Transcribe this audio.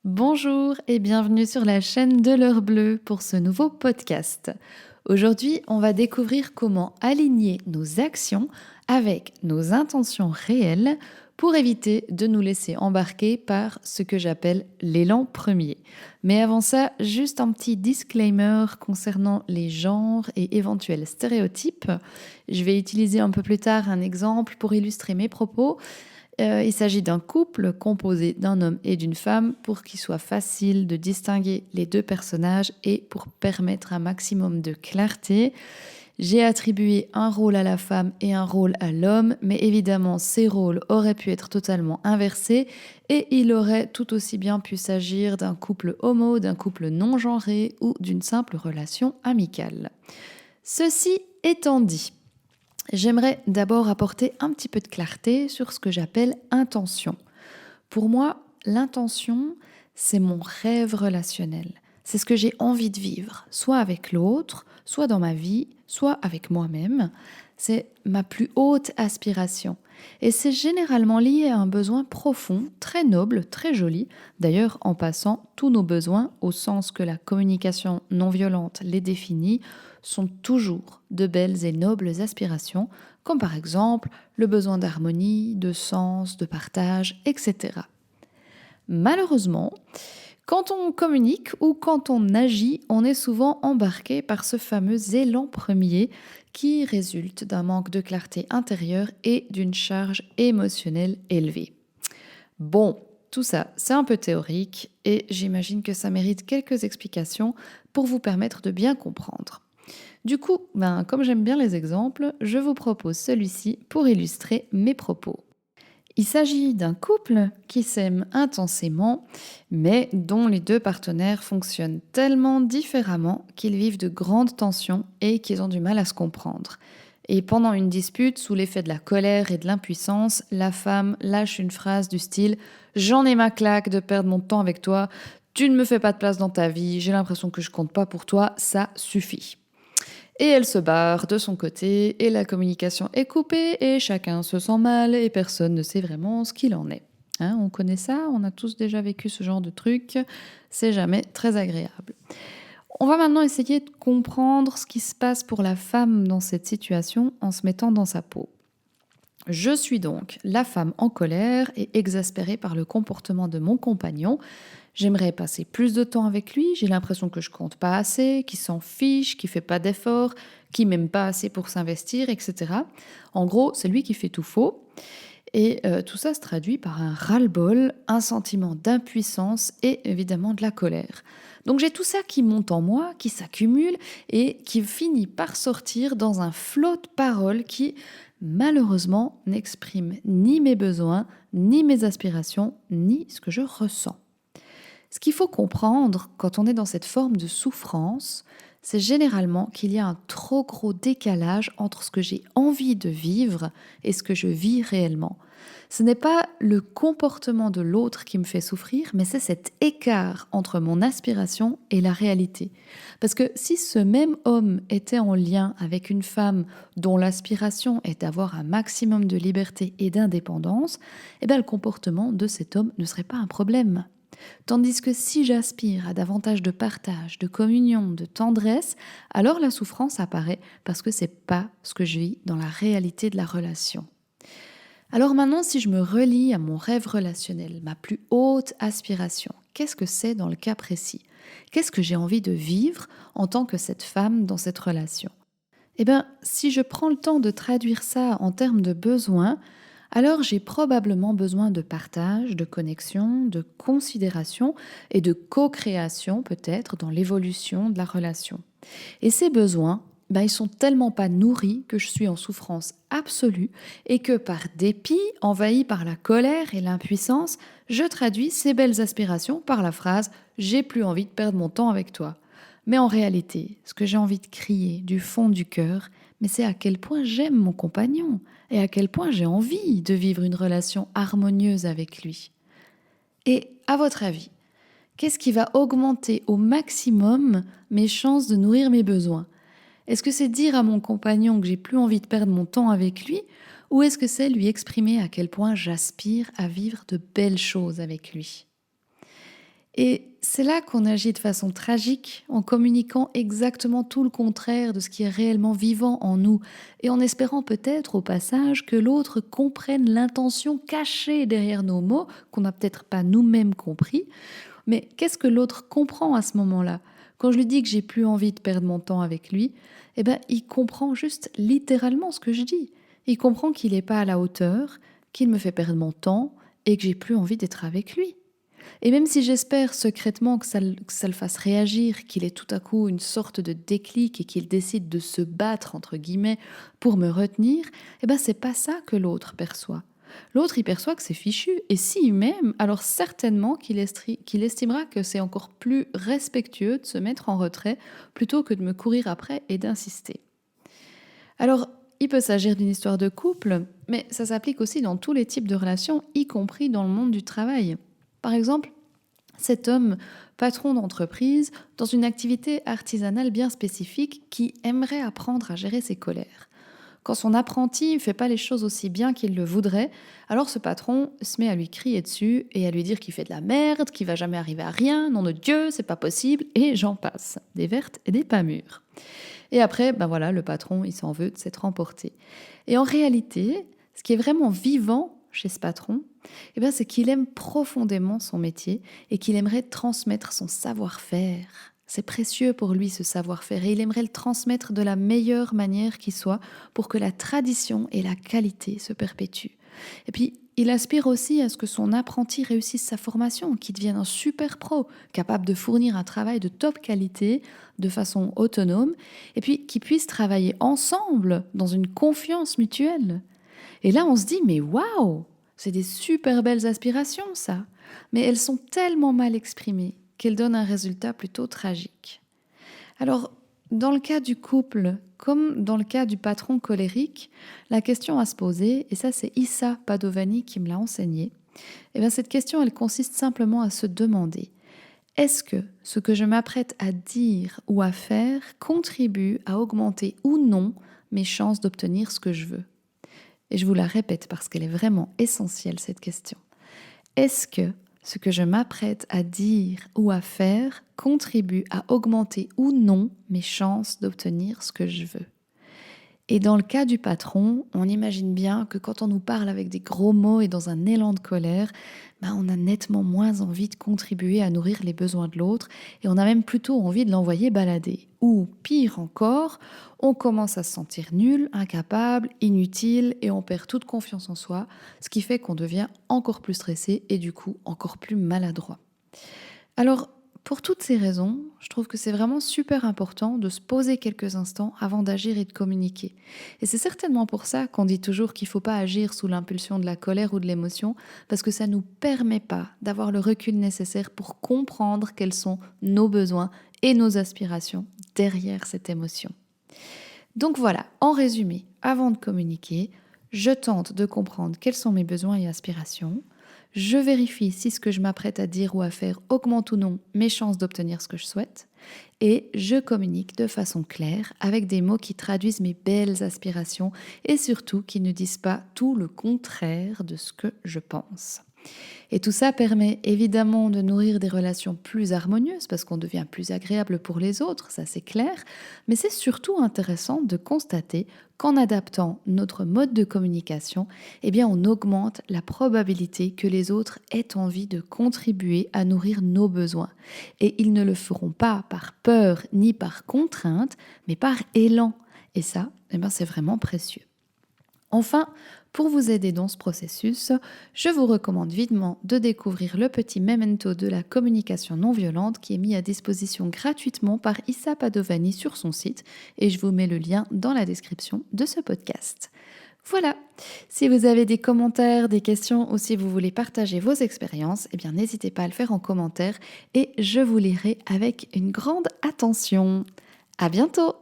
Bonjour et bienvenue sur la chaîne de l'heure bleue pour ce nouveau podcast. Aujourd'hui, on va découvrir comment aligner nos actions avec nos intentions réelles pour éviter de nous laisser embarquer par ce que j'appelle l'élan premier. Mais avant ça, juste un petit disclaimer concernant les genres et éventuels stéréotypes. Je vais utiliser un peu plus tard un exemple pour illustrer mes propos. Il s'agit d'un couple composé d'un homme et d'une femme pour qu'il soit facile de distinguer les deux personnages et pour permettre un maximum de clarté. J'ai attribué un rôle à la femme et un rôle à l'homme, mais évidemment ces rôles auraient pu être totalement inversés et il aurait tout aussi bien pu s'agir d'un couple homo, d'un couple non genré ou d'une simple relation amicale. Ceci étant dit, j'aimerais d'abord apporter un petit peu de clarté sur ce que j'appelle intention. Pour moi, l'intention, c'est mon rêve relationnel. C'est ce que j'ai envie de vivre, soit avec l'autre, soit dans ma vie, soit avec moi-même. C'est ma plus haute aspiration. Et c'est généralement lié à un besoin profond, très noble, très joli. D'ailleurs, en passant, tous nos besoins, au sens que la communication non violente les définit, sont toujours de belles et nobles aspirations, comme par exemple le besoin d'harmonie, de sens, de partage, etc. Malheureusement, quand on communique ou quand on agit, on est souvent embarqué par ce fameux élan premier qui résulte d'un manque de clarté intérieure et d'une charge émotionnelle élevée. Bon, tout ça, c'est un peu théorique et j'imagine que ça mérite quelques explications pour vous permettre de bien comprendre. Du coup, comme j'aime bien les exemples, je vous propose celui-ci pour illustrer mes propos. Il s'agit d'un couple qui s'aime intensément, mais dont les deux partenaires fonctionnent tellement différemment qu'ils vivent de grandes tensions et qu'ils ont du mal à se comprendre. Et pendant une dispute, sous l'effet de la colère et de l'impuissance, la femme lâche une phrase du style ⁇ J'en ai ma claque de perdre mon temps avec toi, tu ne me fais pas de place dans ta vie, j'ai l'impression que je compte pas pour toi, ça suffit. ⁇ Et elle se barre de son côté et la communication est coupée et chacun se sent mal et personne ne sait vraiment ce qu'il en est. Hein, on connaît ça, on a tous déjà vécu ce genre de truc, c'est jamais très agréable. On va maintenant essayer de comprendre ce qui se passe pour la femme dans cette situation en se mettant dans sa peau. Je suis donc la femme en colère et exaspérée par le comportement de mon compagnon. J'aimerais passer plus de temps avec lui, j'ai l'impression que je compte pas assez, qu'il s'en fiche, qu'il fait pas d'efforts, qu'il m'aime pas assez pour s'investir, etc. En gros, c'est lui qui fait tout faux. Et tout ça se traduit par un ras-le-bol, un sentiment d'impuissance et évidemment de la colère. Donc j'ai tout ça qui monte en moi, qui s'accumule et qui finit par sortir dans un flot de paroles qui, malheureusement, n'exprime ni mes besoins, ni mes aspirations, ni ce que je ressens. Ce qu'il faut comprendre quand on est dans cette forme de souffrance, c'est généralement qu'il y a un trop gros décalage entre ce que j'ai envie de vivre et ce que je vis réellement. Ce n'est pas le comportement de l'autre qui me fait souffrir, mais c'est cet écart entre mon aspiration et la réalité. Parce que si ce même homme était en lien avec une femme dont l'aspiration est d'avoir un maximum de liberté et d'indépendance, eh bien le comportement de cet homme ne serait pas un problème. Tandis que si j'aspire à davantage de partage, de communion, de tendresse, alors la souffrance apparaît parce que c'est pas ce que je vis dans la réalité de la relation. Alors maintenant, si je me relie à mon rêve relationnel, ma plus haute aspiration, qu'est-ce que c'est dans le cas précis? Qu'est-ce que j'ai envie de vivre en tant que cette femme dans cette relation? Eh bien, si je prends le temps de traduire ça en termes de besoins, alors j'ai probablement besoin de partage, de connexion, de considération et de co-création peut-être dans l'évolution de la relation. Et ces besoins, ils sont tellement pas nourris que je suis en souffrance absolue et que par dépit, envahi par la colère et l'impuissance, je traduis ces belles aspirations par la phrase ⁇ J'ai plus envie de perdre mon temps avec toi ⁇ Mais en réalité, ce que j'ai envie de crier du fond du cœur, mais c'est à quel point j'aime mon compagnon et à quel point j'ai envie de vivre une relation harmonieuse avec lui. Et à votre avis, qu'est-ce qui va augmenter au maximum mes chances de nourrir mes besoins? Est-ce que c'est dire à mon compagnon que j'ai plus envie de perdre mon temps avec lui, ou est-ce que c'est lui exprimer à quel point j'aspire à vivre de belles choses avec lui? Et c'est là qu'on agit de façon tragique, en communiquant exactement tout le contraire de ce qui est réellement vivant en nous, et en espérant peut-être au passage que l'autre comprenne l'intention cachée derrière nos mots, qu'on n'a peut-être pas nous-mêmes compris. Mais qu'est-ce que l'autre comprend à ce moment-là? Quand je lui dis que j'ai plus envie de perdre mon temps avec lui, eh ben, il comprend juste littéralement ce que je dis. Il comprend qu'il n'est pas à la hauteur, qu'il me fait perdre mon temps et que j'ai plus envie d'être avec lui. Et même si j'espère secrètement que ça le fasse réagir, qu'il ait tout à coup une sorte de déclic et qu'il décide de se battre, entre guillemets, pour me retenir, eh ben c'est pas ça que l'autre perçoit. L'autre, il perçoit que c'est fichu, et s'il m'aime, alors certainement qu'il estimera que c'est encore plus respectueux de se mettre en retrait plutôt que de me courir après et d'insister. Alors, il peut s'agir d'une histoire de couple, mais ça s'applique aussi dans tous les types de relations, y compris dans le monde du travail. Par exemple, cet homme, patron d'entreprise, dans une activité artisanale bien spécifique, qui aimerait apprendre à gérer ses colères. Quand son apprenti ne fait pas les choses aussi bien qu'il le voudrait, alors ce patron se met à lui crier dessus et à lui dire qu'il fait de la merde, qu'il va jamais arriver à rien, nom de Dieu, c'est pas possible, et j'en passe, des vertes et des pas mûres. Et après, ben voilà, le patron, il s'en veut de s'être emporté. Et en réalité, ce qui est vraiment vivant chez ce patron, eh ben, c'est qu'il aime profondément son métier et qu'il aimerait transmettre son savoir-faire. C'est précieux pour lui ce savoir-faire et il aimerait le transmettre de la meilleure manière qui soit pour que la tradition et la qualité se perpétuent. Et puis, il aspire aussi à ce que son apprenti réussisse sa formation, qu'il devienne un super pro, capable de fournir un travail de top qualité de façon autonome, et puis qu'ils puissent travailler ensemble dans une confiance mutuelle. Et là, on se dit, mais waouh, c'est des super belles aspirations, ça. Mais elles sont tellement mal exprimées qu'elles donnent un résultat plutôt tragique. Alors, dans le cas du couple, comme dans le cas du patron colérique, la question à se poser, et ça c'est Issa Padovani qui me l'a enseigné, et bien cette question elle consiste simplement à se demander, est-ce que ce que je m'apprête à dire ou à faire contribue à augmenter ou non mes chances d'obtenir ce que je veux? Et je vous la répète parce qu'elle est vraiment essentielle cette question. Est-ce que ce que je m'apprête à dire ou à faire contribue à augmenter ou non mes chances d'obtenir ce que je veux? Et dans le cas du patron, on imagine bien que quand on nous parle avec des gros mots et dans un élan de colère, on a nettement moins envie de contribuer à nourrir les besoins de l'autre et on a même plutôt envie de l'envoyer balader. Ou pire encore, on commence à se sentir nul, incapable, inutile et on perd toute confiance en soi, ce qui fait qu'on devient encore plus stressé et du coup encore plus maladroit. Alors, pour toutes ces raisons, je trouve que c'est vraiment super important de se poser quelques instants avant d'agir et de communiquer. Et c'est certainement pour ça qu'on dit toujours qu'il ne faut pas agir sous l'impulsion de la colère ou de l'émotion, parce que ça ne nous permet pas d'avoir le recul nécessaire pour comprendre quels sont nos besoins et nos aspirations derrière cette émotion. Donc voilà, en résumé, avant de communiquer, je tente de comprendre quels sont mes besoins et aspirations. Je vérifie si ce que je m'apprête à dire ou à faire augmente ou non mes chances d'obtenir ce que je souhaite. Et je communique de façon claire avec des mots qui traduisent mes belles aspirations et surtout qui ne disent pas tout le contraire de ce que je pense. Et tout ça permet évidemment de nourrir des relations plus harmonieuses parce qu'on devient plus agréable pour les autres, ça c'est clair, mais c'est surtout intéressant de constater qu'en adaptant notre mode de communication, on augmente la probabilité que les autres aient envie de contribuer à nourrir nos besoins. Et ils ne le feront pas par peur ni par contrainte, mais par élan. Et ça, c'est vraiment précieux. Enfin, pour vous aider dans ce processus, je vous recommande vivement de découvrir le petit memento de la communication non violente qui est mis à disposition gratuitement par Issa Padovani sur son site et je vous mets le lien dans la description de ce podcast. Voilà, si vous avez des commentaires, des questions ou si vous voulez partager vos expériences, n'hésitez pas à le faire en commentaire et je vous lirai avec une grande attention. À bientôt!